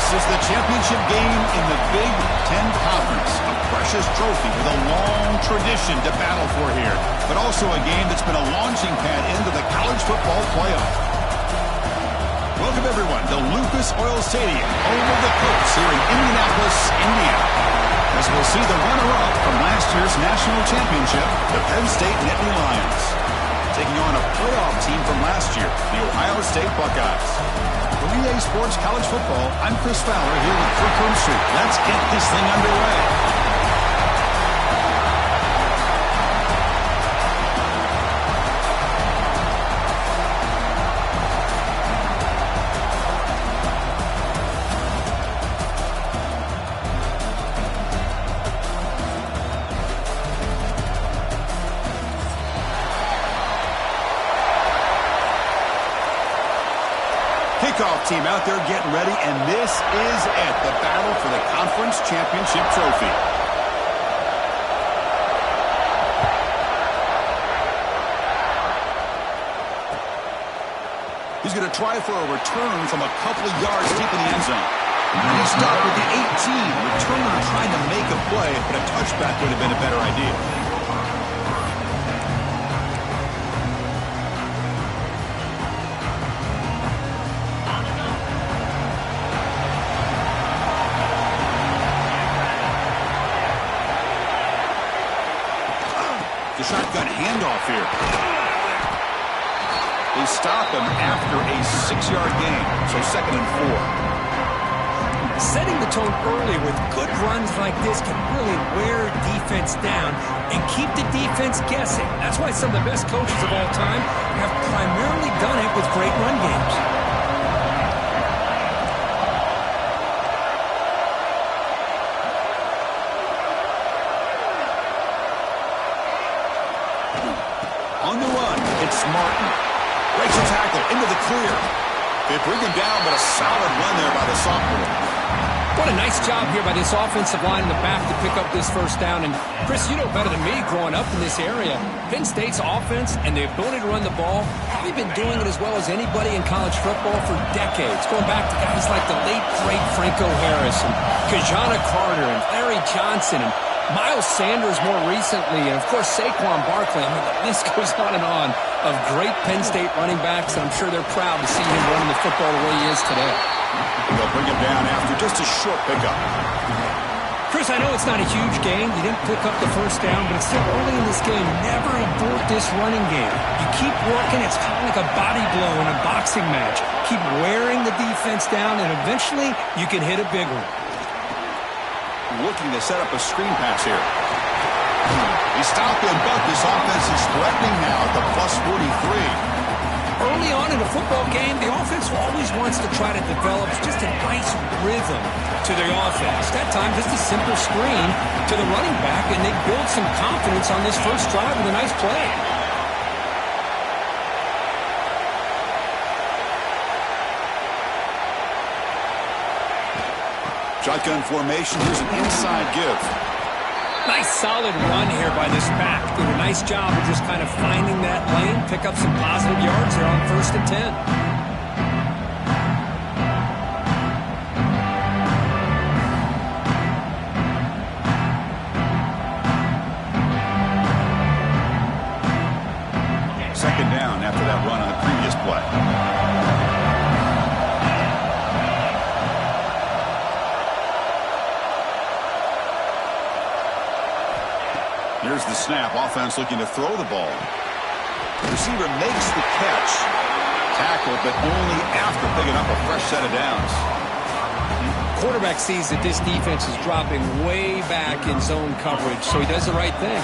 is the championship game in the Big Ten Conference. A precious trophy with a long tradition to battle for here, but also a game that's been a launching pad into the college football playoff. Welcome, everyone, to Lucas Oil Stadium, home of the Colts here in Indianapolis, Indiana. As we'll see the runner-up from last year's national championship, the Penn State Nittany Lions, taking on a playoff team from last year, the Ohio State Buckeyes. For EA Sports College Football, I'm Chris Fowler here with Kirk Hermstreet. Let's get this thing underway. Kickoff team out there getting ready, and this is it, the battle for the conference championship trophy. He's going to try for a return from a couple of yards deep in the end zone. He's stopped with the 18. Returner trying to make a play, but a touchback would have been a better idea. The shotgun handoff here. They stop him after a 6-yard gain, so 2nd and 4. Setting the tone early with good runs like this can really wear defense down and keep the defense guessing. That's why some of the best coaches of all time have primarily done it with great run games. On the run, it's Martin. Breaks a tackle into the clear. They bring him down, but a solid run there by the sophomore. What a nice job here by this offensive line in the back to pick up this first down. And, Chris, you know better than me growing up in this area. Penn State's offense and the ability to run the ball, probably been doing it as well as anybody in college football for decades, going back to guys like the late, great Franco Harris and Kajana Carter and Larry Johnson and Miles Sanders more recently, and, of course, Saquon Barkley. I mean, the list goes on of great Penn State running backs, and I'm sure they're proud to see him running the football the way he is today. They'll bring him down after just a short pickup. Chris, I know it's not a huge game. You didn't pick up the first down, but it's still early in this game. Never abort this running game. You keep working. It's kind of like a body blow in a boxing match. Keep wearing the defense down, and eventually you can hit a big one. Looking to set up a screen pass here. He stopped him, but this offense is threatening now at the +43. Early on in a football game, the offense always wants to try to develop just a nice rhythm to their offense. That time, just a simple screen to the running back, and they build some confidence on this first drive with a nice play. Shotgun formation. Here's an inside give. Nice solid run here by this back. Did a nice job of just kind of finding that lane, pick up some positive yards here on 1st and 10. Second down after that run on the previous play. Here's the snap. Offense looking to throw the ball. The receiver makes the catch. Tackle, but only after picking up a fresh set of downs. Quarterback sees that this defense is dropping way back in zone coverage, so he does the right thing.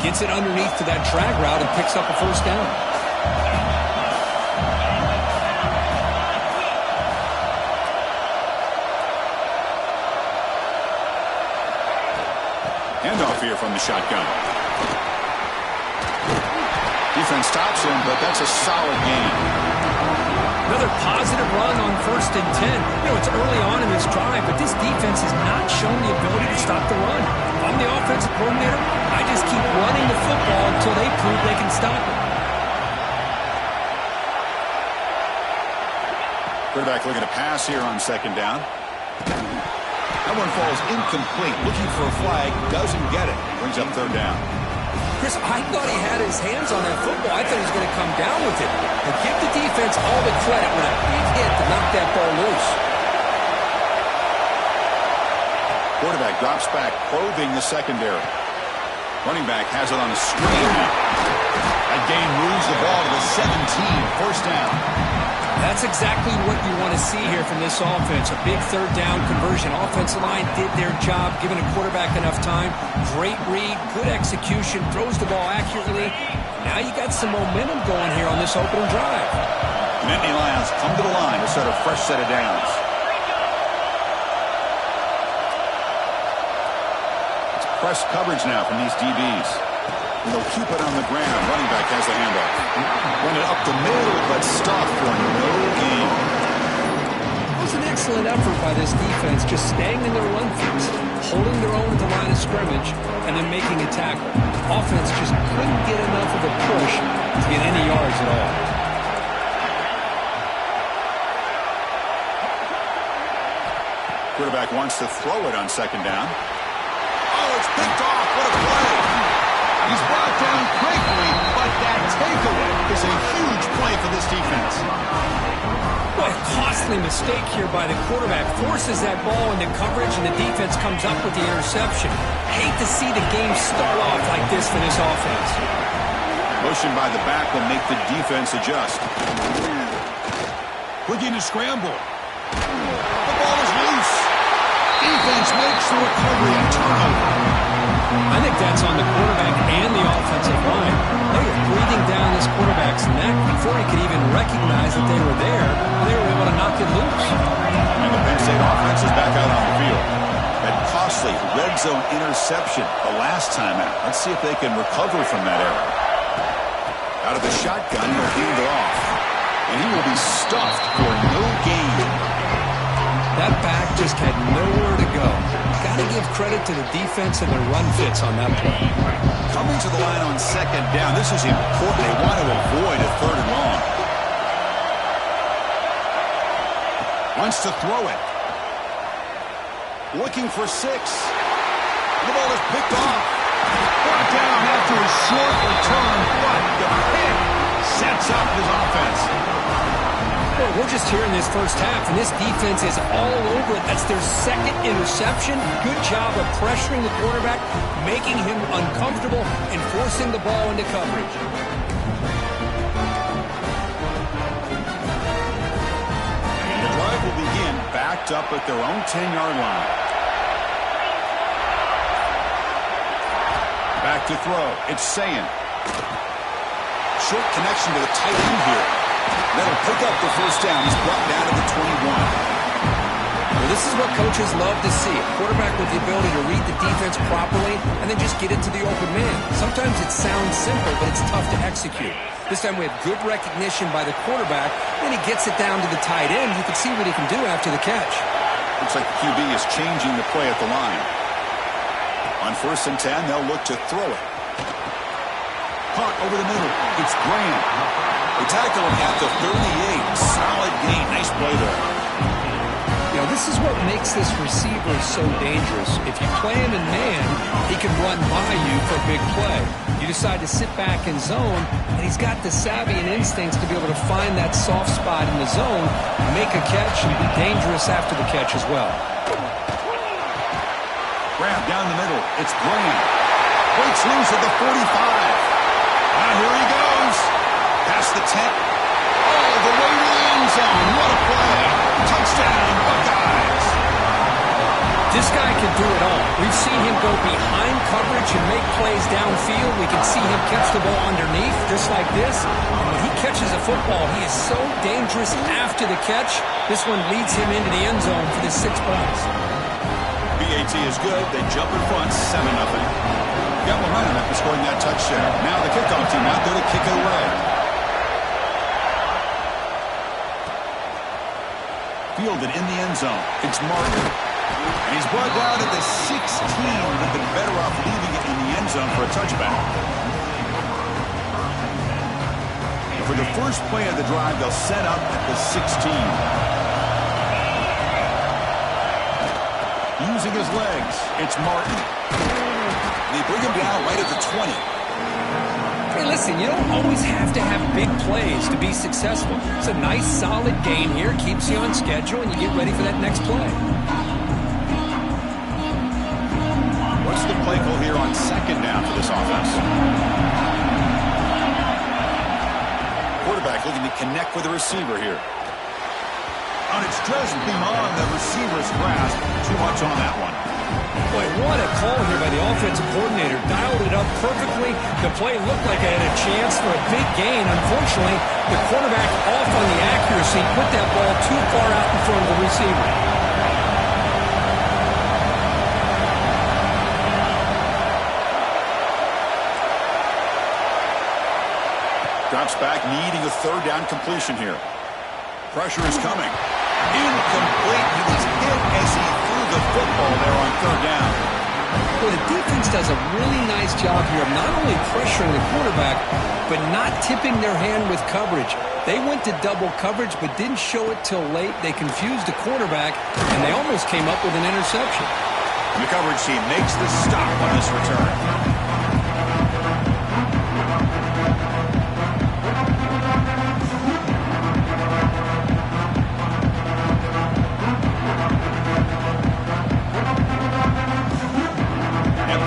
Gets it underneath to that drag route and picks up a first down. Handoff here from the shotgun. Defense stops him, but that's a solid gain. Another positive run on 1st and 10. You know, it's early on in this drive, but this defense has not shown the ability to stop the run. If I'm the offensive coordinator, I just keep running the football until they prove they can stop it. Quarterback looking to pass here on 2nd down. That one falls incomplete. Looking for a flag. Doesn't get it. Brings up third down. Chris, I thought he had his hands on that football. I thought he was going to come down with it. But give the defense all the credit with a big hit to knock that ball loose. Quarterback drops back, probing the secondary. Running back has it on a screen. That gain moves the ball to the 17. First down. That's exactly what you want to see here from this offense. A big third down conversion. Offensive line did their job, giving a quarterback enough time. Great read, good execution, throws the ball accurately. Now you got some momentum going here on this opening drive. Nittany Lions come to the line to start a fresh set of downs. It's press coverage now from these DBs. And they'll keep it on the ground. Running back has the handoff. Run it up the middle, but stopped for no gain. It was an excellent effort by this defense, just staying in their run fits, holding their own at the line of scrimmage, and then making a tackle. Offense just couldn't get enough of a push to get any yards at all. Quarterback wants to throw it on second down. Oh, it's picked off. What a play. He's brought down quickly, but that takeaway is a huge play for this defense. What a costly mistake here by the quarterback. Forces that ball into coverage, and the defense comes up with the interception. Hate to see the game start off like this for this offense. Motion by the back will make the defense adjust. Looking to scramble. The ball is loose. Defense makes the recovery and turnover. I think that's on the quarterback and the offensive line. They were breathing down this quarterback's neck before he could even recognize that they were there. They were able to knock it loose. And the Penn State offense is back out on the field. That costly red zone interception the last time out. Let's see if they can recover from that error. Out of the shotgun, he'll hand it off. And he will be stuffed for no gain. That back just had nowhere to go. Got to give credit to the defense and their run fits on that play. Coming to the line on second down. This is important. They want to avoid a third and long. Wants to throw it. Looking for 6. The ball is picked off. Brought down after a short return, but the pick sets up his offense. Well, we're just here in this first half, and this defense is all over it. That's their second interception. Good job of pressuring the quarterback, making him uncomfortable, and forcing the ball into coverage. And the drive will begin backed up at their own 10-yard line. Back to throw. It's Sayin. Short connection to the tight end here. That'll pick up the first down. He's brought down to the 21. Well, this is what coaches love to see. A quarterback with the ability to read the defense properly and then just get it to the open man. Sometimes it sounds simple, but it's tough to execute. This time we have good recognition by the quarterback. When he gets it down to the tight end, you can see what he can do after the catch. Looks like the QB is changing the play at the line. On 1st and 10, they'll look to throw it. Caught over the middle. It's Graham. They tackle him at the 38. Solid gain. Nice play there. You know, this is what makes this receiver so dangerous. If you play him in man, he can run by you for a big play. You decide to sit back in zone, and he's got the savvy and instincts to be able to find that soft spot in the zone, make a catch, and be dangerous after the catch as well. Grab down the middle. It's Graham. Breaks loose at the 45. Now here he goes. Past the 10. Oh, the way to the end zone. What a play. Touchdown, Buckeyes. This guy can do it all. We've seen him go behind coverage and make plays downfield. We can see him catch the ball underneath, just like this. And when he catches a football, he is so dangerous after the catch. This one leads him into the end zone for the 6 points. BAT is good. They jump in front, 7-0. Got momentum after scoring that touchdown. Now the kickoff team out there to kick it away. Fielded in the end zone. It's Martin. And he's brought down at the 16. Would have been better off leaving it in the end zone for a touchback. And for the first play of the drive, they'll set up at the 16. Using his legs, it's Martin. They bring him down right at the 20. Hey, listen, you don't always have to have big plays to be successful. It's a nice, solid gain here. Keeps you on schedule, and you get ready for that next play. What's the play call here on second down for this offense? Quarterback looking to connect with the receiver here. And it's just beyond the receiver's grasp. Too much on that one. Boy, what a call here by the offensive coordinator. Dialed it up perfectly. The play looked like it had a chance for a big gain. Unfortunately, the quarterback off on the accuracy, put that ball too far out in front of the receiver. Drops back, needing a third down completion here. Pressure is coming. Incomplete. He was hit as he threw the football there on third down. Well, the defense does a really nice job here of not only pressuring the quarterback, but not tipping their hand with coverage. They went to double coverage, but didn't show it till late. They confused the quarterback, and they almost came up with an interception. The coverage team makes the stop on this return.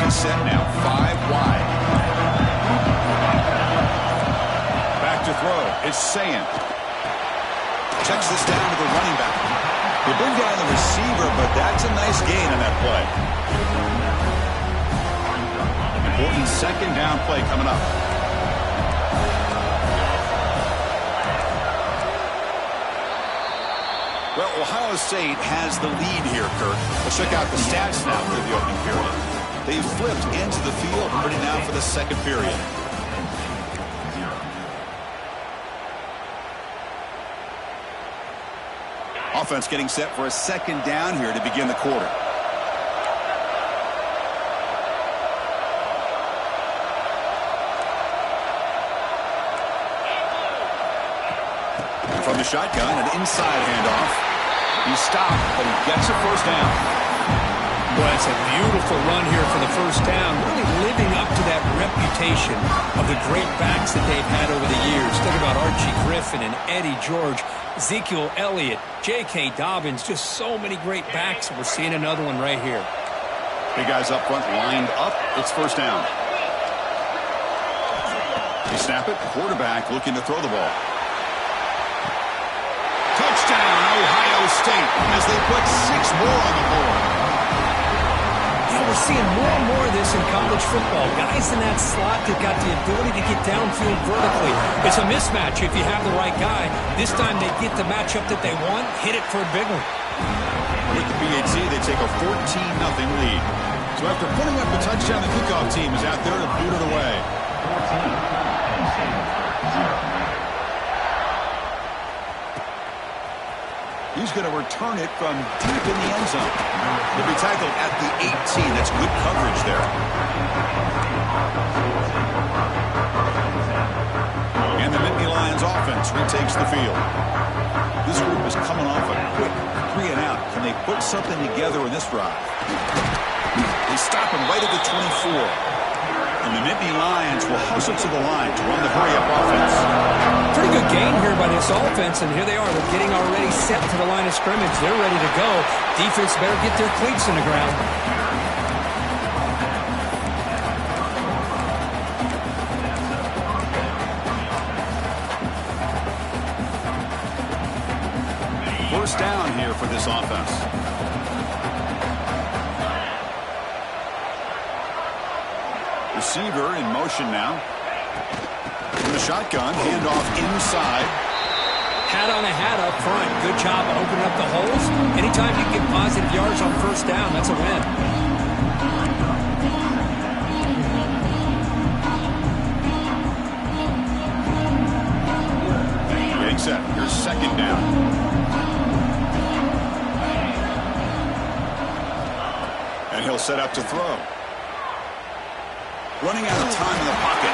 Set now, 5 wide. Back to throw. It's Sayin. Checks this down to the running back. They bring down the receiver, but that's a nice gain on that play. Important second down play coming up. Well, Ohio State has the lead here, Kurt. Let's check out the stats now for the opening period. They've flipped into the field, ready now for the second period. Offense getting set for a second down here to begin the quarter. From the shotgun, an inside handoff. He's stopped, but he gets a first down. Well, it's a beautiful run here for the first down, really living up to that reputation of the great backs that they've had over the years. Think about Archie Griffin and Eddie George, Ezekiel Elliott, J.K. Dobbins, just so many great backs. We're seeing another one right here. Big guys up front lined up. It's first down. They snap it. Quarterback looking to throw the ball. Touchdown, Ohio State, as they put 6 more on the board. We're seeing more and more of this in college football. Guys in that slot that got the ability to get downfield vertically. It's a mismatch if you have the right guy. This time they get the matchup that they want, hit it for a big one. With the BHC, they take a 14-0 lead. So after putting up the touchdown, the kickoff team is out there to boot it away. He's going to return it from deep in the end zone. He'll be tackled at the 18. That's good coverage there. And the Nittany Lions offense retakes the field. This group is coming off a quick 3 and out. Can they put something together in this drive? They stop him right at the 24. And the Nittany Lions will hustle to the line to run the hurry-up offense. Pretty good gain here by this offense, and here they are. They're getting already set to the line of scrimmage. They're ready to go. Defense better get their cleats in the ground. First down here for this offense. Receiver in motion now. From the shotgun, handoff inside. Hat on a hat up front. Good job opening up the holes. Anytime you get positive yards on first down, that's a win. Getting set. Here's second down. And he'll set up to throw. Running out of time in the pocket.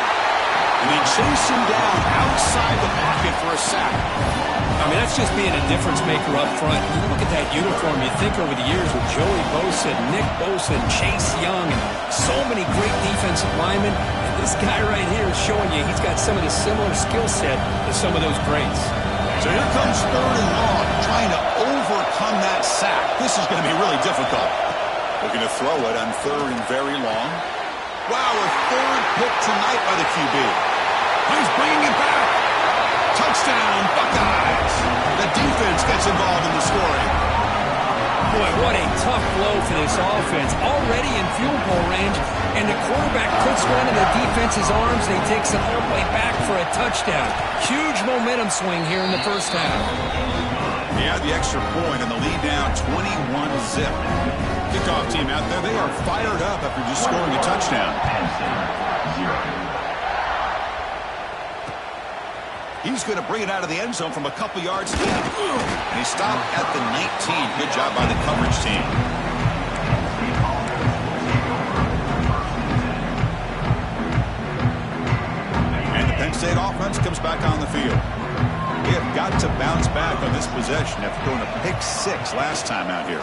And they chase him down outside the pocket for a sack. I mean, that's just being a difference maker up front. You look at that uniform, you think over the years with Joey Bosa, Nick Bosa, and Chase Young, and so many great defensive linemen. And this guy right here is showing you he's got some of the similar skill set to some of those greats. So here comes 3rd and long, trying to overcome that sack. This is going to be really difficult. Looking to throw it on 3rd and very long. Wow, a 3rd pick tonight by the QB. He's bringing it back. Touchdown, Buckeyes. The defense gets involved in the scoring. Boy, what a tough blow for this offense. Already in field goal range, and the quarterback puts one in the defense's arms, and he takes it all the way back for a touchdown. Huge momentum swing here in the first half. He had the extra point, and the lead down 21-zip. Kickoff team out there, they are fired up after just scoring a touchdown. He's going to bring it out of the end zone from a couple yards deep. And he stopped at the 19. Good job by the coverage team. And the Penn State offense comes back on the field. They have got to bounce back on this possession after throwing a pick 6 last time out here.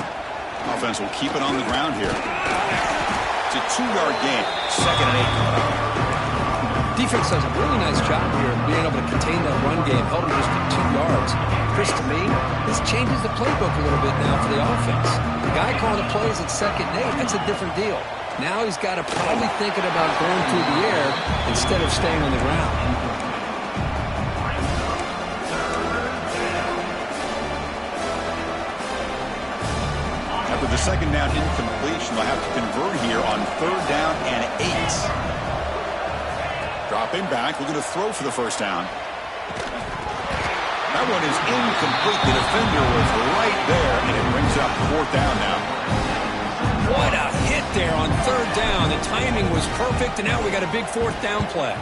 Offense will keep it on the ground here. It's a 2-yard gain. 2nd and 8. Defense does a really nice job here of being able to contain that run game, held him just to 2 yards. Chris, to me, this changes the playbook a little bit now for the offense. The guy calling the plays at 2nd and 8, that's a different deal. Now he's got to probably thinking about going through the air instead of staying on the ground. After the 2nd down incompletion, they'll have to convert here on 3rd down and 8. Dropping back, looking to throw for the 1st down. That one is incomplete. The defender was right there, and it brings up 4th down now. What a hit there on 3rd down. The timing was perfect, and now we got a big 4th down play.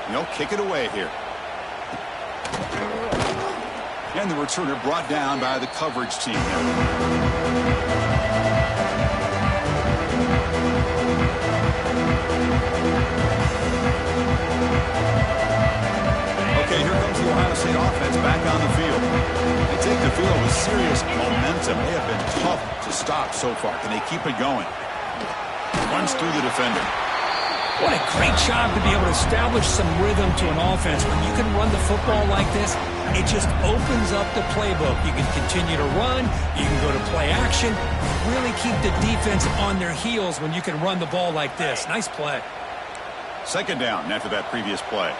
They'll kick it away here. And the returner brought down by the coverage team. Okay, here comes the Ohio State offense back on the field. They take the field with serious momentum. They have been tough to stop so far. Can they keep it going? Runs through the defender. What a great job to be able to establish some rhythm to an offense. When you can run the football like this, it just opens up the playbook. You can continue to run. You can go to play action. Really keep the defense on their heels when you can run the ball like this. Nice play. 2nd down after that previous play.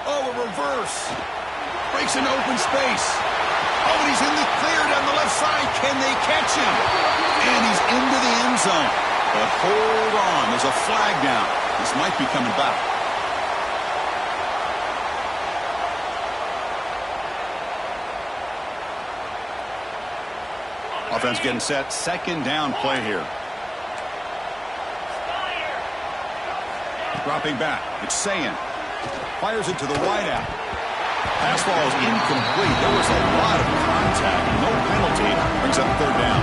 Oh, a reverse. Breaks into open space. Oh, and he's in the clear down the left side. Can they catch him? And he's into the end zone. But hold on. There's a flag down. This might be coming back. Offense getting set. 2nd down play here. Dropping back. It's Sayin. Fires it to the wideout. Pass ball is incomplete. There was a lot of contact. No penalty. Brings up 3rd down.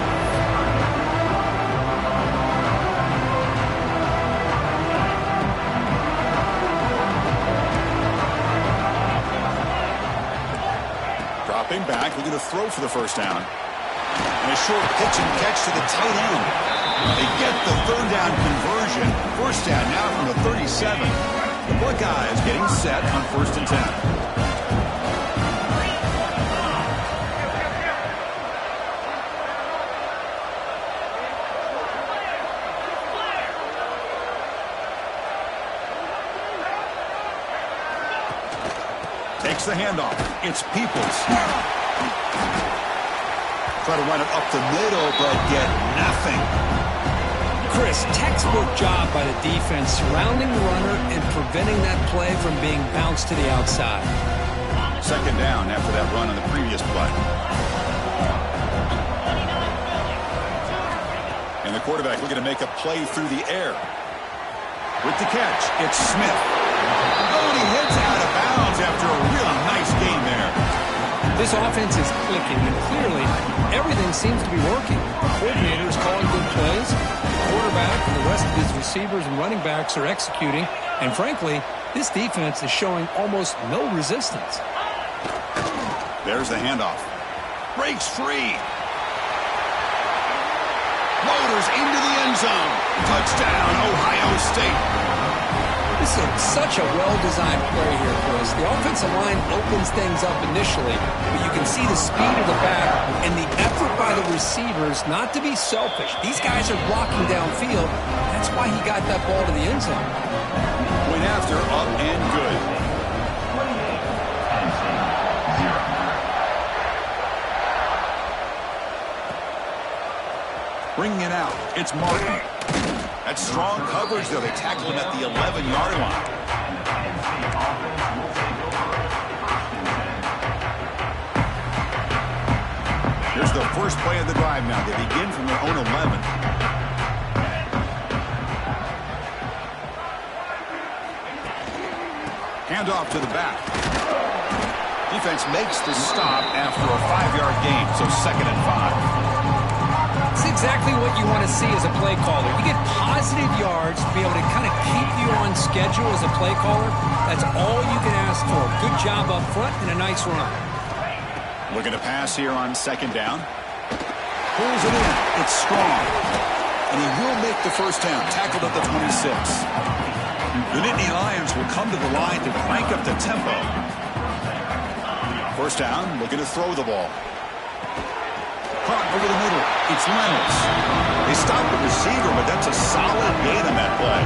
Dropping back. Looking to throw for the 1st down. And a short pitch and catch to the tight end. They get the 3rd down conversion. 1st down now from the 37. The Buckeyes getting set on 1st and 10. Takes the handoff. It's Peoples. Try to run it up the middle, but get nothing. Chris, textbook job by the defense surrounding the runner and preventing that play from being bounced to the outside. 2nd down after that run on the previous play. And the quarterback looking to make a play through the air. With the catch, it's Smith. Oh, and he heads out of bounds after a really nice game there. This offense is clicking, and clearly everything seems to be working. The coordinator is calling good plays. The quarterback quarterback, and the rest of his receivers and running backs are executing. And frankly, this defense is showing almost no resistance. There's the handoff. Breaks free. Motors into the end zone. Touchdown, Ohio State. This is such a well-designed play here, Chris. The offensive line opens things up initially, but you can see the speed of the back and the effort by the receivers not to be selfish. These guys are blocking downfield. That's why he got that ball to the end zone. Point after, up and good. Bringing it out, it's Martin. That's strong coverage, though. They tackle him at the 11-yard line. Here's the first play of the drive now. They begin from their own 11. Handoff to the back. Defense makes the stop after a 5-yard gain, so 2nd and 5. It's exactly what you want to see as a play caller. You get positive yards to be able to kind of keep you on schedule as a play caller. That's all you can ask for. Good job up front and a nice run. Looking to pass here on 2nd down. Pulls it in. It's strong. And he will make the first down. Tackled at the 26. The Nittany Lions will come to the line to crank up the tempo. First down, looking to throw the ball. Caught over the middle. It's Reynolds. They stopped the receiver, but that's a solid gain on that play.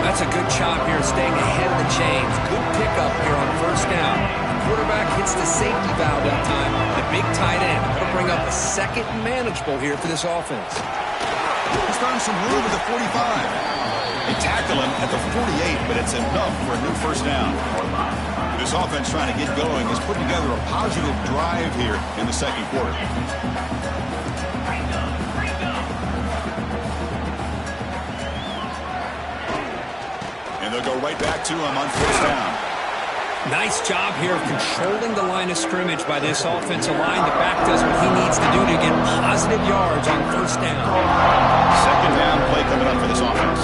That's a good chop here, staying ahead of the chains. Good pickup here on first down. The quarterback hits the safety valve that time. The big tight end. That'll bring up a 2nd and manageable here for this offense. He's found some room at the 45. They tackle him at the 48, but it's enough for a new first down. This offense trying to get going is putting together a positive drive here in the 2nd quarter. And they'll go right back to him on first down. Nice job here of controlling the line of scrimmage by this offensive line. The back does what he needs to do to get positive yards on first down. 2nd down play coming up for this offense.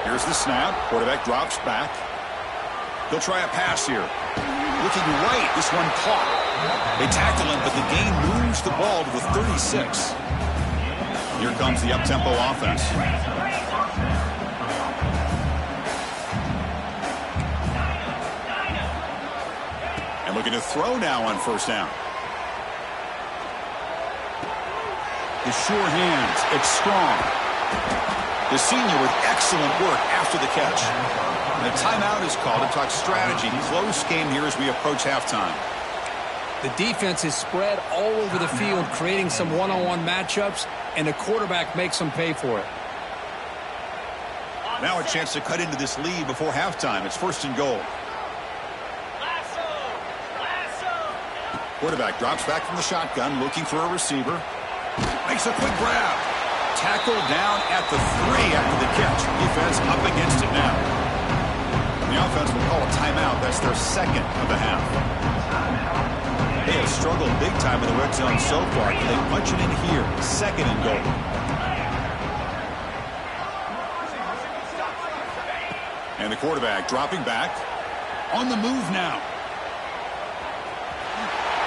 Here's the snap. Quarterback drops back. They'll try a pass here. Looking right. This one caught. They tackle him, but the gain moves the ball to the 36. Here comes the up-tempo offense. And looking to throw now on first down. His sure hands. It's strong. The senior with excellent work after the catch. And a timeout is called to talk strategy. Close game here as we approach halftime. The defense is spread all over the field, creating some one-on-one matchups, and the quarterback makes them pay for it. Now a chance to cut into this lead before halftime. It's 1st and goal. Quarterback drops back from the shotgun, looking for a receiver. Makes a quick grab. Tackled down at the 3 after the catch. Defense up against it now. The offense will call a timeout. That's their 2nd of the half. They have struggled big time in the red zone so far. Can they punch it in here? 2nd and goal. And the quarterback dropping back. On the move now.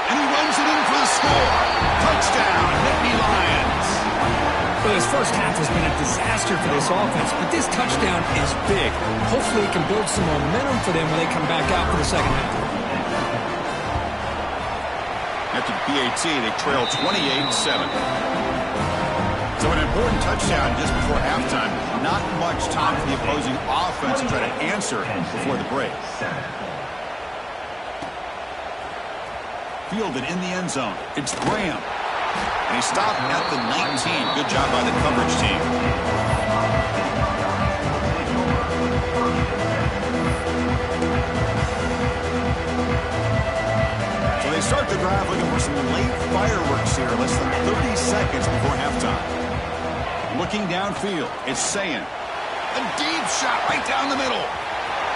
And he runs it in for the score. Touchdown, Nittany Lions. Well, this first half has been a disaster for this offense, but this touchdown is big. Hopefully it can build some momentum for them when they come back out for the second half. After the PAT, they trail 28-7. So an important touchdown just before halftime. Not much time for the opposing offense to try to answer before the break. Fielded in the end zone. It's Graham. And he stopped at the 19. Good job by the coverage team. So they start the drive looking for some late fireworks here. Less than 30 seconds before halftime. Looking downfield. It's Sayin. A deep shot right down the middle.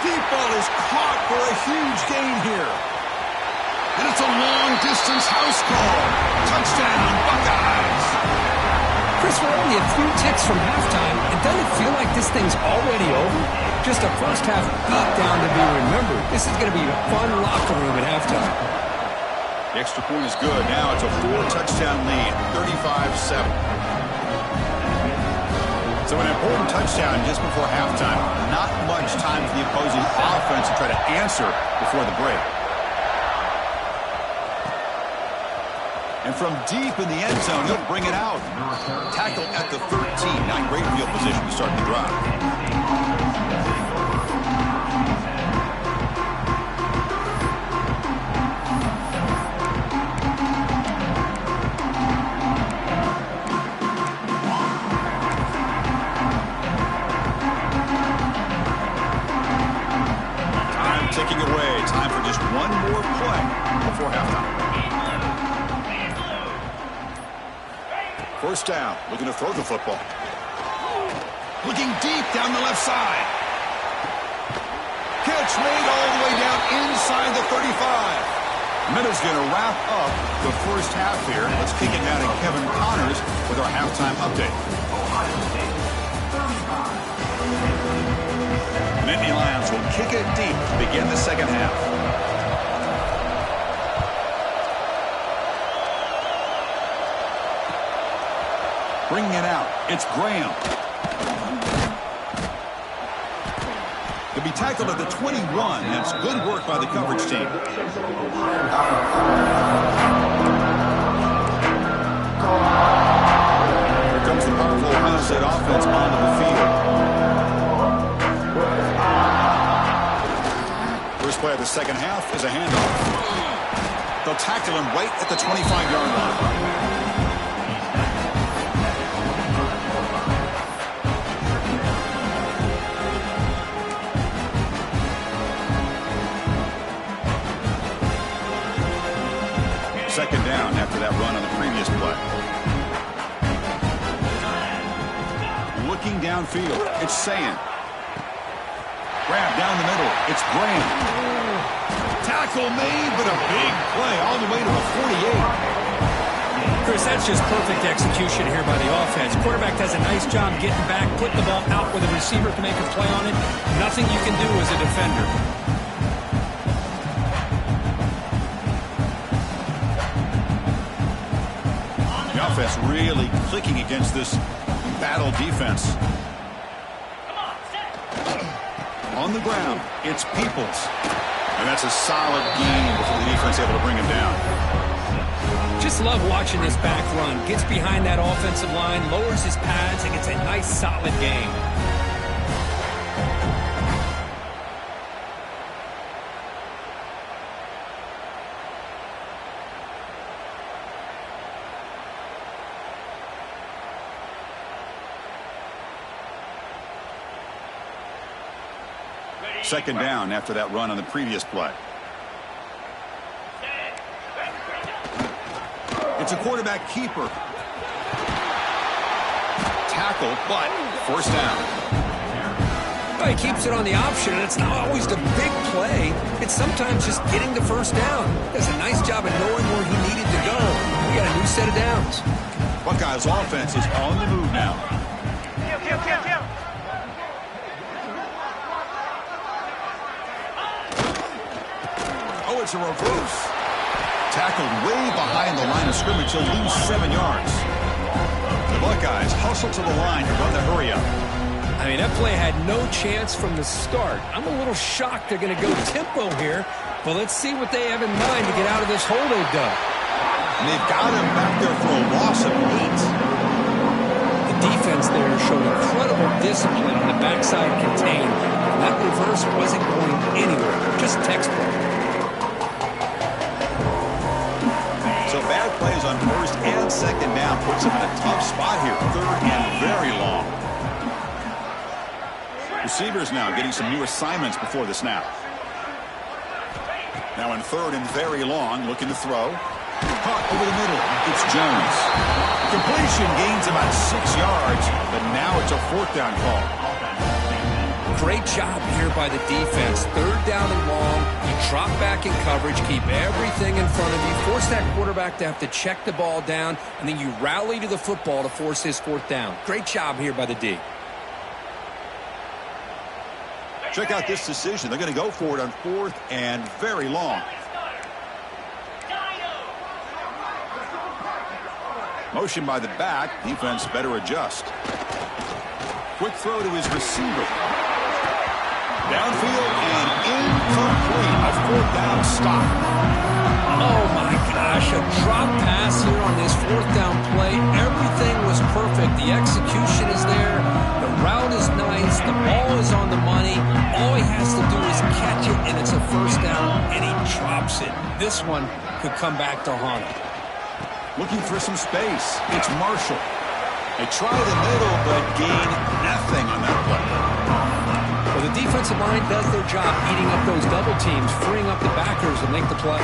Deep ball is caught for a huge gain here. And it's a long-distance house call. Touchdown, Buckeyes. Chris, we're only a few ticks from halftime, and doesn't it feel like this thing's already over? Just a first-half beatdown to be remembered. This is going to be a fun locker room at halftime. The extra point is good. Now it's a 4-touchdown lead, 35-7. So an important touchdown just before halftime. Not much time for the opposing offense to try to answer before the break. And from deep in the end zone, he'll bring it out. Tackle at the 13. Not in great field position to start the drive. Ticking away. Time for just one more play before halftime. First down. Looking to throw the football. Looking deep down the left side. Catch made all the way down inside the 35. Minutes going to wrap up the first half here. Let's kick it down to Kevin Connors with our halftime update. Nittany Lions will kick it deep to begin the second half. Bringing it out, it's Graham. To be tackled at the 21. That's good work by the coverage team. Here comes the powerful Ohio State offense onto the field. First play of the second half is a handoff. They'll tackle him right at the 25-yard line. Second down after that run on the previous play. Looking downfield, it's Sayin. Grab down the middle. It's Graham. Tackle made, but a big play all the way to the 48. Chris, that's just perfect execution here by the offense. Quarterback does a nice job getting back, putting the ball out where the receiver can make a play on it. Nothing you can do as a defender. The offense really clicking against this battle defense. On the ground, it's Peoples. And that's a solid gain before the defense able to bring him down. Just love watching this back run. Gets behind that offensive line, lowers his pads, and gets a nice, solid gain. Second down after that run on the previous play. It's a quarterback keeper. Tackle, but first down. Well, he keeps it on the option, and it's not always the big play. It's sometimes just getting the first down. Does a nice job of knowing where he needed to go. We got a new set of downs. Buckeyes offense is on the move now. Oh, it's a reverse. Tackled way behind the line of scrimmage. He'll lose 7 yards. The Buckeyes hustle to the line to run the hurry up. I mean, that play had no chance from the start. I'm a little shocked they're going to go tempo here, but let's see what they have in mind to get out of this hole they've done. And they've got him back there for a loss of 8. The defense there showed incredible discipline on the backside contained. And that reverse wasn't going anywhere, just textbook. So bad plays on first and second down puts him in a tough spot here. Third and very long. Receivers now getting some new assignments before the snap. Now in third and very long, looking to throw. Caught over the middle. It's Jones. Completion gains about 6 yards, but now it's a fourth down call. Great job here by the defense. Third down and long. You Drop back in coverage, keep everything in front of you, force that quarterback to have to check the ball down, and then you rally to the football to force his fourth down. Great job here by the D. Check out this decision. They're going to go for it on 4th and very long. Motion by the back. Defense better adjust. Quick throw to his receiver. Downfield and incomplete. A 4th down stop. Oh, my gosh. A drop pass here on this 4th down play. Everything was perfect. The execution is there. The route is nice. The ball is on the money. All he has to do is catch it, and it's a 1st down, and he drops it. This one could come back to haunt him. Looking for some space. It's Marshall. They try the middle, but gain nothing on that play. Well, the defensive line does their job eating up those double teams, freeing up the backers to make the play.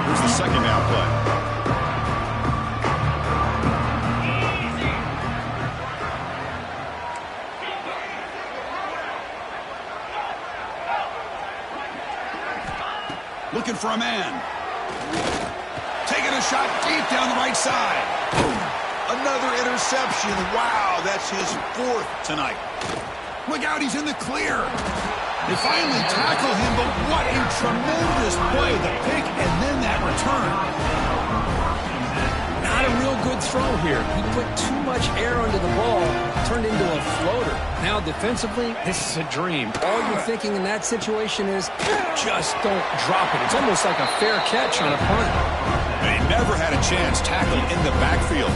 Here's the 2nd down play. Looking for a man. Taking a shot deep down the right side. Another interception. Wow, that's his 4th tonight. Look out, he's in the clear. They finally tackle him, but what a tremendous play. The pick and then that return. Not a real good throw here. He put too much air under the ball, turned into a floater. Now defensively, this is a dream. All you're thinking in that situation is just don't drop it. It's almost like a fair catch on a punt. They never had a chance tackled in the backfield.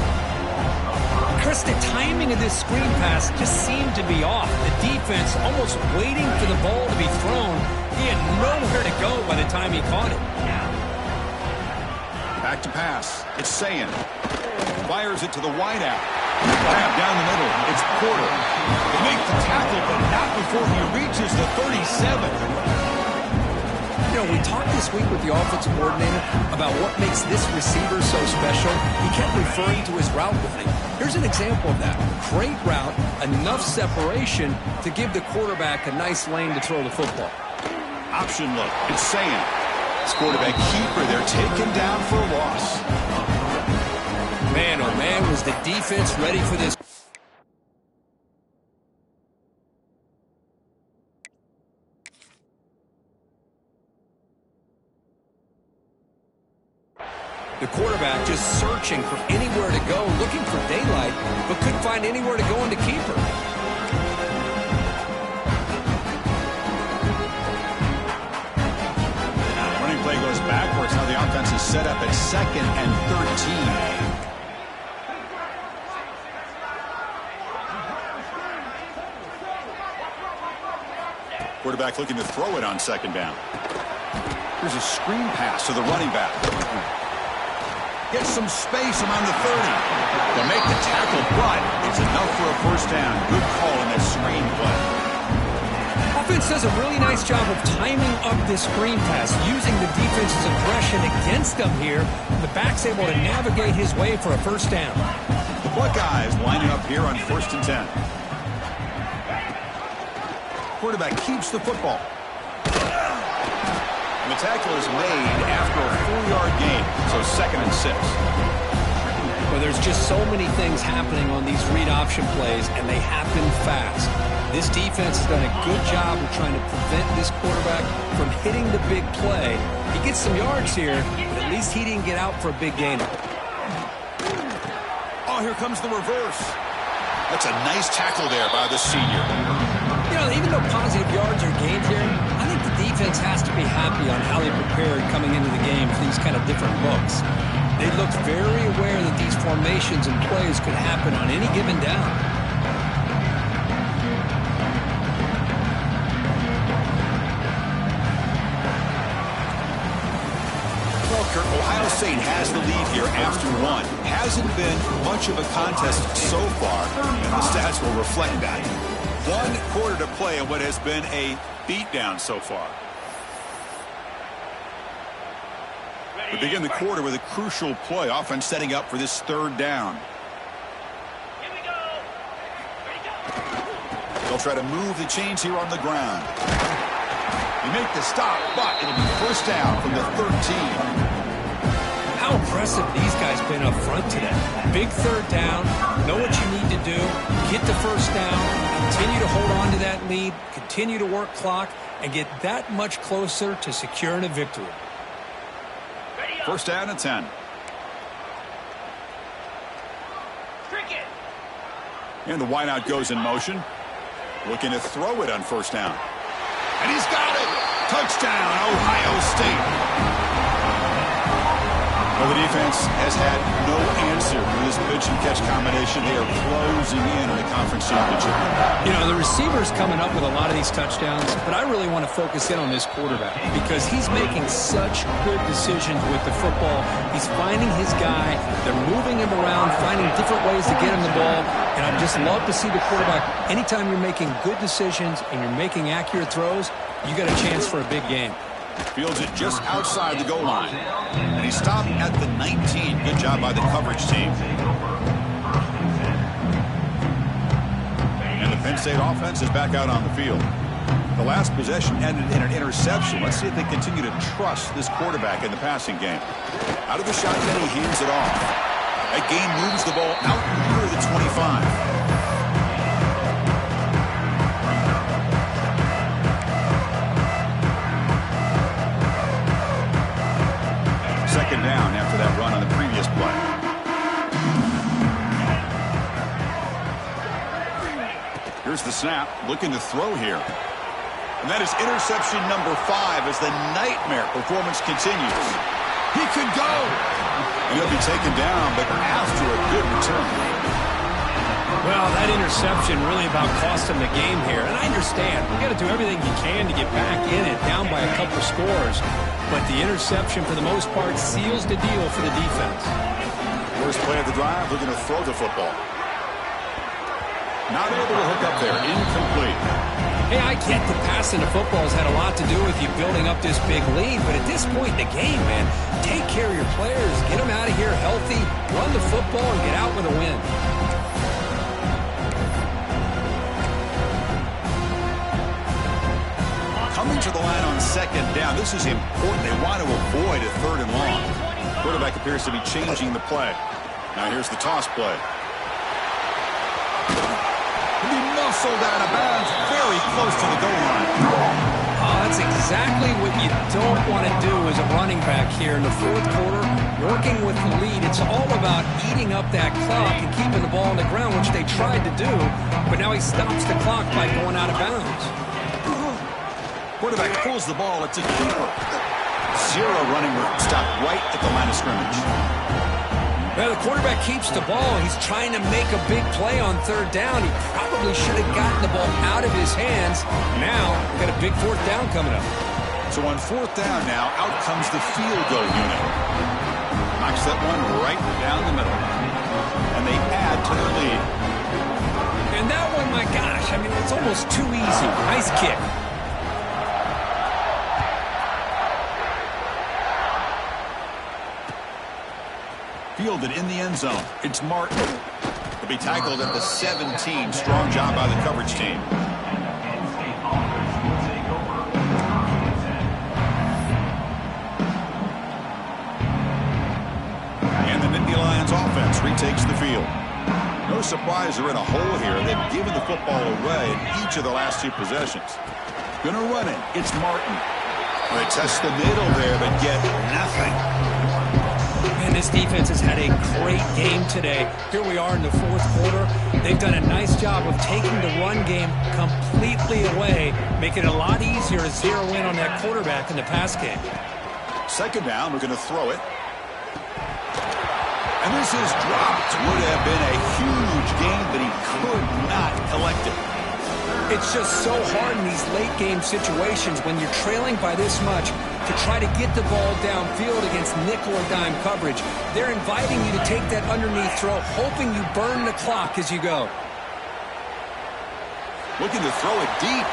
Chris, the timing of this screen pass just seemed to be off. The defense almost waiting for the ball to be thrown. He had nowhere to go by the time he caught it. Back to pass. It's Sayin. Fires it to the wideout. Grab down the middle. It's Porter. They make the tackle, but not before he reaches the 37. You know, we talked this week with the offensive coordinator about what makes this receiver so special. He kept referring to his route running. Here's an example of that. Great route, enough separation to give the quarterback a nice lane to throw the football. Option look. It's Sayin. This quarterback keeper, they're taken down for a loss. Man, oh man, was the defense ready for this. The quarterback just searching for anywhere to go, looking for daylight, but couldn't find anywhere to go into keeper. Running play goes backwards. Now the offense is set up at 2nd and 13. Quarterback looking to throw it on 2nd down. Here's a screen pass to the running back. Gets some space around the 30. They'll make the tackle, but it's enough for a 1st down. Good call in that screen play. Offense does a really nice job of timing up this screen pass, using the defense's aggression against them here. The back's able to navigate his way for a 1st down. The Buckeyes lining up here on 1st and 10. Quarterback keeps the football. And the tackle is made after a 4-yard gain, so 2nd and 6. Well, there's just so many things happening on these read option plays, and they happen fast. This defense has done a good job of trying to prevent this quarterback from hitting the big play. He gets some yards here, but at least he didn't get out for a big gain. Oh, here comes the reverse. That's a nice tackle there by the senior. You know, even though positive yards are gained here, I think the defense has to be happy on how they prepared coming into the game for these kind of different looks. They looked very aware that these formations and plays could happen on any given down. Well, Kirk, Ohio State has the lead here after 1. Hasn't been much of a contest so far, and the stats will reflect that. 1 quarter to play in what has been a beatdown so far. We begin the quarter with a crucial play. Offense setting up for this 3rd down. They'll try to move the chains here on the ground. They make the stop, but it'll be first down from the 13. How impressive these guys been up front today. Big third down, know what you need to do, get the first down, continue to hold on to that lead, continue to work clock, and get that much closer to securing a victory. First down and 10. And the wideout goes in motion. Looking to throw it on first down. And he's got it! Touchdown, Ohio State! Well, the defense has had no answer for this pitch-and-catch combination. They are closing in on the conference championship. You know, the receiver's coming up with a lot of these touchdowns, but I really want to focus in on this quarterback because he's making such good decisions with the football. He's finding his guy. They're moving him around, finding different ways to get him the ball, and I just love to see the quarterback. Anytime you're making good decisions and you're making accurate throws, you got a chance for a big game. Fields it just outside the goal line. And he stopped at the 19. Good job by the coverage team. And the Penn State offense is back out on the field. The last possession ended in an interception. Let's see if they continue to trust this quarterback in the passing game. Out of the shotgun, he hands it off. That gain moves the ball out near the 25. Second down after that run on the previous play. Here's the snap, looking to throw here. And that is interception number 5 as the nightmare performance continues. He could go! And he'll be taken down, but after a good return. Well, that interception really about cost him the game here. And I understand. You got to do everything you can to get back in it, down by a couple scores. But the interception, for the most part, seals the deal for the defense. First play of the drive, looking to throw the football. Not able to hook up there. Incomplete. Hey, I get the passing the football has had a lot to do with you building up this big lead. But at this point in the game, man, take care of your players. Get them out of here healthy. Run the football and get out with a win. Coming to the line on second down. This is important. They want to avoid a third and long. Quarterback appears to be changing the play. Now here's the toss play. He muscled out of bounds very close to the goal line. Oh, that's exactly what you don't want to do as a running back here in the fourth quarter. Working with the lead, it's all about eating up that clock and keeping the ball on the ground, which they tried to do. But now he stops the clock by going out of bounds. Quarterback pulls the ball. It's a keeper. Zero running room. Stopped right at the line of scrimmage. Well, the quarterback keeps the ball. He's trying to make a big play on third down. He probably should have gotten the ball out of his hands. Now, got a big fourth down coming up. So on fourth down now, out comes the field goal unit. Knocks that one right down the middle. And they add to their lead. And that one, my gosh, I mean, it's almost too easy. Nice kick. Fielded in the end zone. It's Martin. He'll be tackled at the 17. Strong job by the coverage team. And the Nittany Lions offense retakes the field. No surprise they're in a hole here. They've given the football away in each of the last 2 possessions. Gonna run it. It's Martin. They test the middle there, but get nothing. And this defense has had a great game today. Here we are in the fourth quarter. They've done a nice job of taking the run game completely away, making it a lot easier to zero in on that quarterback in the pass game. Second down, we're going to throw it. And this is dropped. Would have been a huge game, but he could not collect it. It's just so hard in these late game situations when you're trailing by this much to try to get the ball downfield against nickel or dime coverage. They're inviting you to take that underneath throw, hoping you burn the clock as you go. Looking to throw it deep.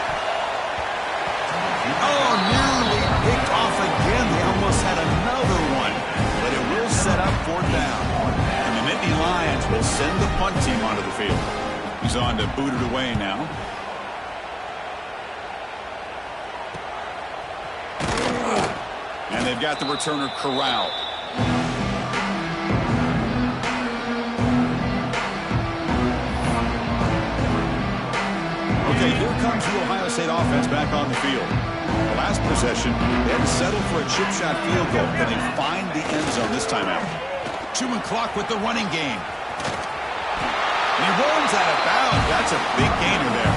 Oh, nearly picked off again. They almost had another one, but it will set up fourth down. And the Nittany Lions will send the punt team onto the field. He's on to boot it away now. And they've got the returner corralled. Okay, here comes the Ohio State offense back on the field. The last possession, they had to settle for a chip shot field goal. Can they find the end zone this time out? Chewing clock with the running game. And he runs out of bounds. That's a big gainer there.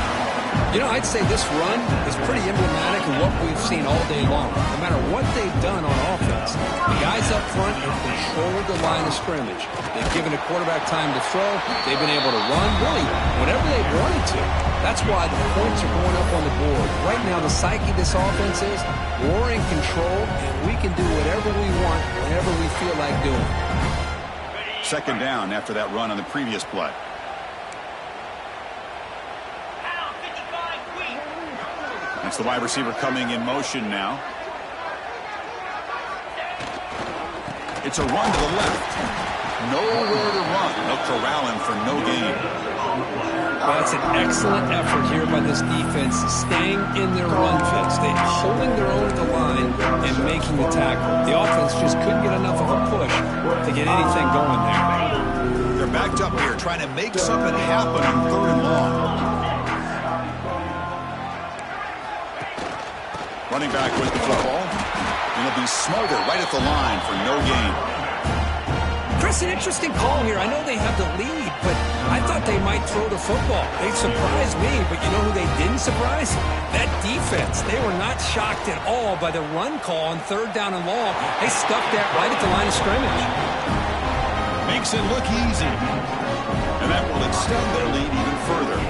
You know, I'd say this run is pretty emblematic of what we've seen all day long. No matter what they've done on offense, the guys up front have controlled the line of scrimmage. They've given the quarterback time to throw. They've been able to run, really, whenever they wanted to. That's why the points are going up on the board. Right now, the psyche of this offense is we're in control, and we can do whatever we want whenever we feel like doing it. Second down after that run on the previous play. That's the wide receiver coming in motion now. It's a run to the left. Nowhere to run. They'll corral him for no gain. Well, that's an excellent effort here by this defense, staying in their run fits. They're holding their own at the line and making the tackle. The offense just couldn't get enough of a push to get anything going there. They're backed up here trying to make something happen on 3rd and long. Running back with the football. And he'll be smothered right at the line for no gain. Chris, an interesting call here. I know they have the lead, but I thought they might throw the football. They surprised me, but you know who they didn't surprise? That defense. They were not shocked at all by the run call on 3rd down and long. They stuck that right at the line of scrimmage. Makes it look easy. And that will extend their lead even further.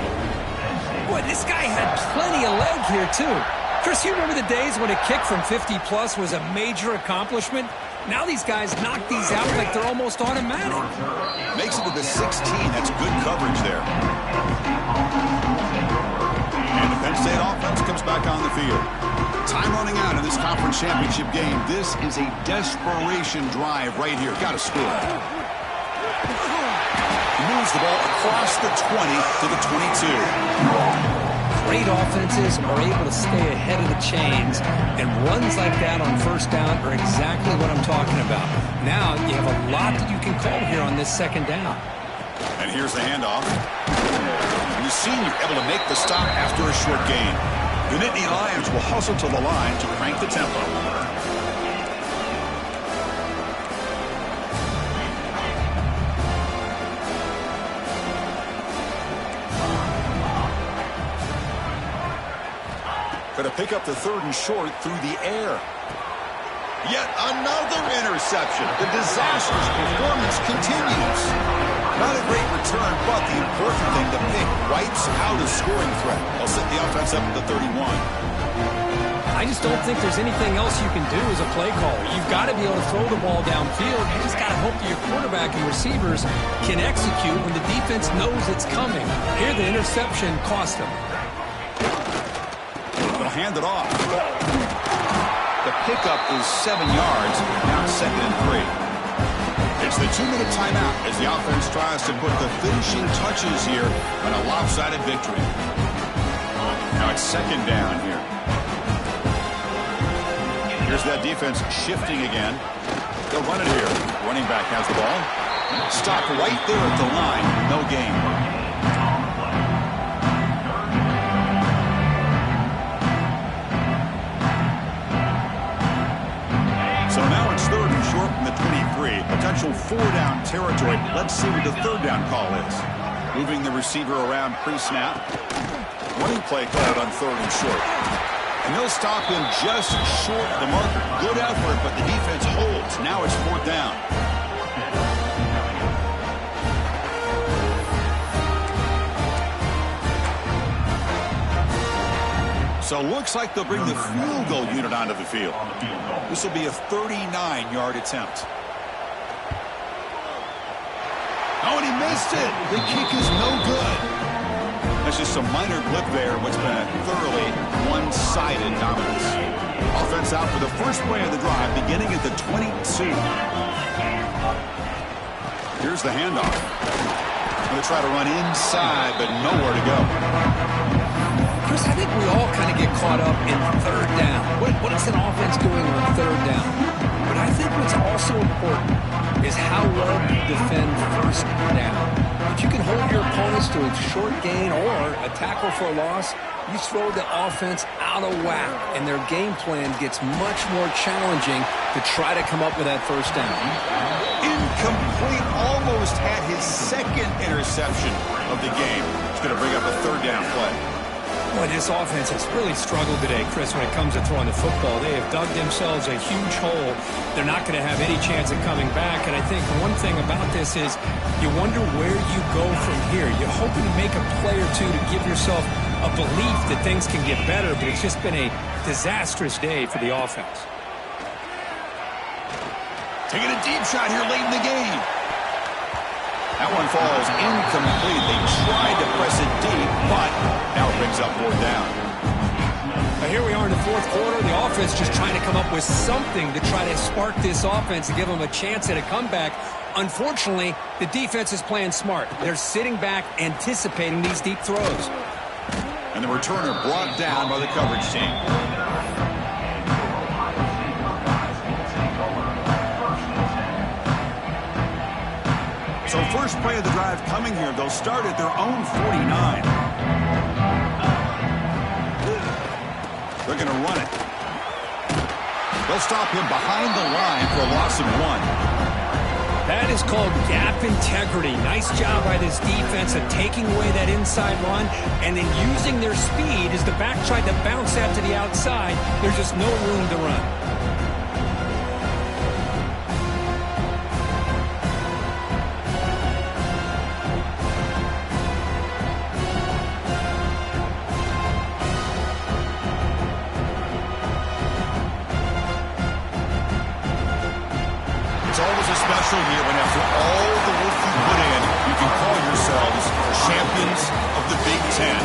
Boy, this guy had plenty of leg here, too. Chris, you remember the days when a kick from 50-plus was a major accomplishment? Now these guys knock these out like they're almost automatic. Makes it to the 16. That's good coverage there. And the Penn State offense comes back on the field. Time running out in this conference championship game. This is a desperation drive right here. Got to score. He moves the ball across the 20 to the 22. Great offenses are able to stay ahead of the chains, and runs like that on 1st down are exactly what I'm talking about. Now you have a lot that you can call here on this 2nd down. And here's the handoff. And the senior able to make the stop after a short gain. The Nittany Lions will hustle to the line to crank the tempo. To pick up the 3rd and short through the air. Yet another interception. The disastrous performance continues. Not a great return, but the important thing, the pick wipes out a scoring threat. They'll set the offense up at the 31. I just don't think there's anything else you can do as a play caller. You've got to be able to throw the ball downfield. You just got to hope that your quarterback and receivers can execute when the defense knows it's coming. Here, the interception cost them. Hand it off. The pickup is 7 yards. Now 2nd and 3. It's the 2-minute timeout as the offense tries to put the finishing touches here on a lopsided victory. Now it's 2nd down here. Here's that defense shifting again. They'll run it here. Running back has the ball. Stopped right there at the line. No gain. So now it's 3rd and short from the 23. Potential 4-down territory. Let's see what the 3rd down call is. Moving the receiver around pre-snap. Running play called on 3rd and short. And they'll stop him just short of the marker. Good effort, but the defense holds. Now it's 4th down. So looks like they'll bring the field goal unit onto the field. This will be a 39-yard attempt. Oh, and he missed it. The kick is no good. That's just a minor blip there. What's been a thoroughly one-sided dominance. Offense out for the first play of the drive, beginning at the 22. Here's the handoff. Going to try to run inside, but nowhere to go. Chris, Chris, I think we all kind of get caught up in third down. What is an offense doing on third down? But I think what's also important is how well you defend first down. If you can hold your opponents to a short gain or a tackle for a loss, you throw the offense out of whack, and their game plan gets much more challenging to try to come up with that first down. Incomplete, almost had his second interception of the game. It's going to bring up a third down play. Boy, this offense has really struggled today, Chris, when it comes to throwing the football. They have dug themselves a huge hole. They're not going to have any chance of coming back. And I think one thing about this is you wonder where you go from here. You're hoping to make a play or two to give yourself a belief that things can get better, but it's just been a disastrous day for the offense. Taking a deep shot here late in the game. That one falls incomplete. They tried to press it deep, but now it brings up fourth down. Now here we are in the fourth quarter. The offense just trying to come up with something to try to spark this offense and give them a chance at a comeback. Unfortunately, the defense is playing smart. They're sitting back, anticipating these deep throws. And the returner brought down by the coverage team. So first play of the drive coming here. They'll start at their own 49. They're going to run it. They'll stop him behind the line for a loss of 1. That is called gap integrity. Nice job by this defense of taking away that inside run and then using their speed as the back tried to bounce out to the outside. There's just no room to run. It's always a special year when after all the work you put in, you can call yourselves champions of the Big Ten.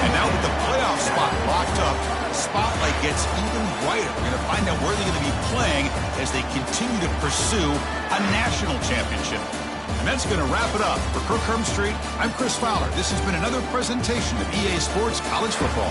And now with the playoff spot locked up, the spotlight gets even brighter. We're going to find out where they're going to be playing as they continue to pursue a national championship. And that's going to wrap it up. For Kirk Street, I'm Chris Fowler. This has been another presentation of EA Sports College Football.